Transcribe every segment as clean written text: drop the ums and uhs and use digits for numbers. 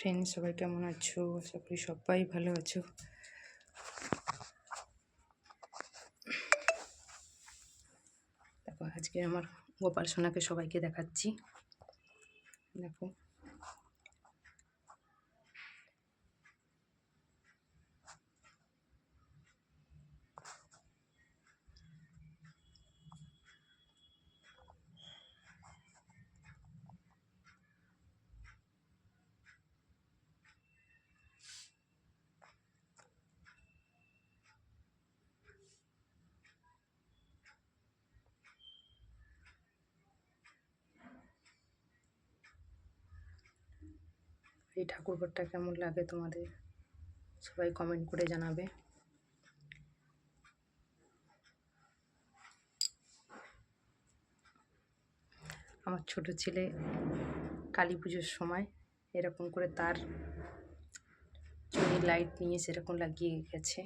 Friends, সবাই কেমন আছো? আশা করি সবাই ভালো আছো। দেখো, আজকে আমার গোপাল সোনাকে সবাইকে দেখাচ্ছি। দেখো, এই ঠাকুরঘরটা কেমন লাগে তোমাদের সবাই কমেন্ট করে জানাবে। আমার ছোট ছেলে কালী পুজোর সময় এরকম করে তার চুরির লাইট নিয়ে সেরকম লাগিয়ে গেছে,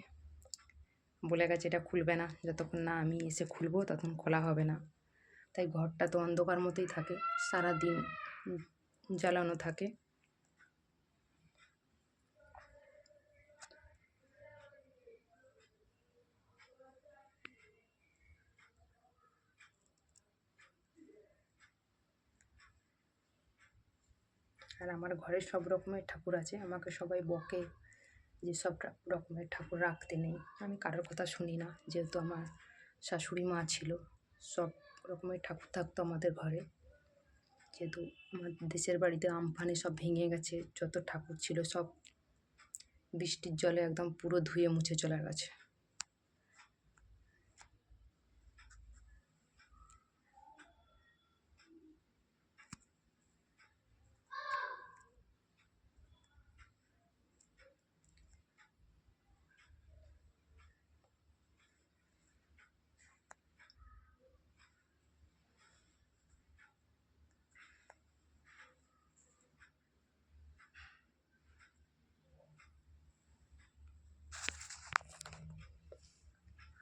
বলে গেছে এটা খুলবে না, যতক্ষণ না আমি এসে খুলবো ততক্ষণ খোলা হবে না। তাই ঘরটা তো অন্ধকার মতোই থাকে, সারাদিন জ্বালানো থাকে। আর আমার ঘরে সব রকমের ঠাকুর আছে। আমাকে সবাই বকে যে সব রকমের ঠাকুর রাখতে নেই। আমি কারোর কথা শুনি না, যেহেতু আমার শাশুড়ি মা ছিল, সব রকমের ঠাকুর থাকতো আমাদের ঘরে। যেহেতু আমার দেশের বাড়িতে আমফানে সব ভেঙে গেছে, যত ঠাকুর ছিল সব বৃষ্টির জলে একদম পুরো ধুয়ে মুছে চলে গেছে।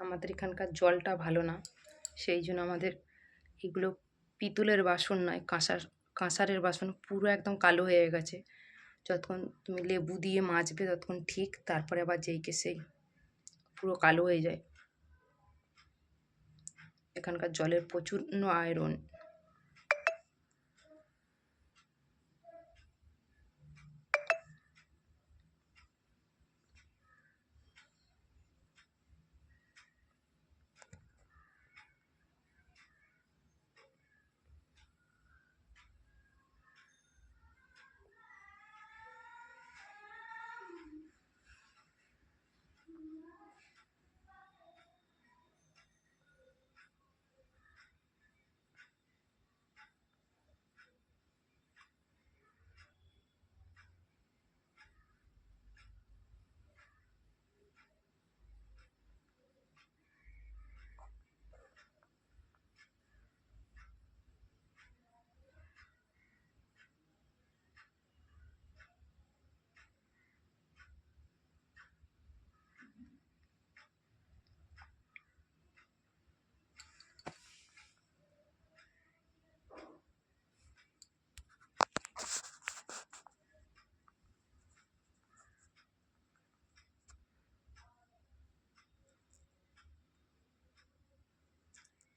আমাদের এখানকার জলটা ভালো না, সেই জন্য আমাদের এগুলো পিতলের বাসন নয়, কাঁসারের বাসন পুরো একদম কালো হয়ে গেছে। যতক্ষণ তুমি লেবু দিয়ে মাজবে ততক্ষণ ঠিক, তারপরে আবার যেইকে সেই পুরো কালো হয়ে যায়। এখানকার জলের প্রচণ্ড আয়রন।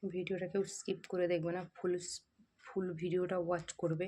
ভিডিওটা কেউ স্কিপ করে দেখবে না, ফুল ভিডিওটা ওয়াচ করবে।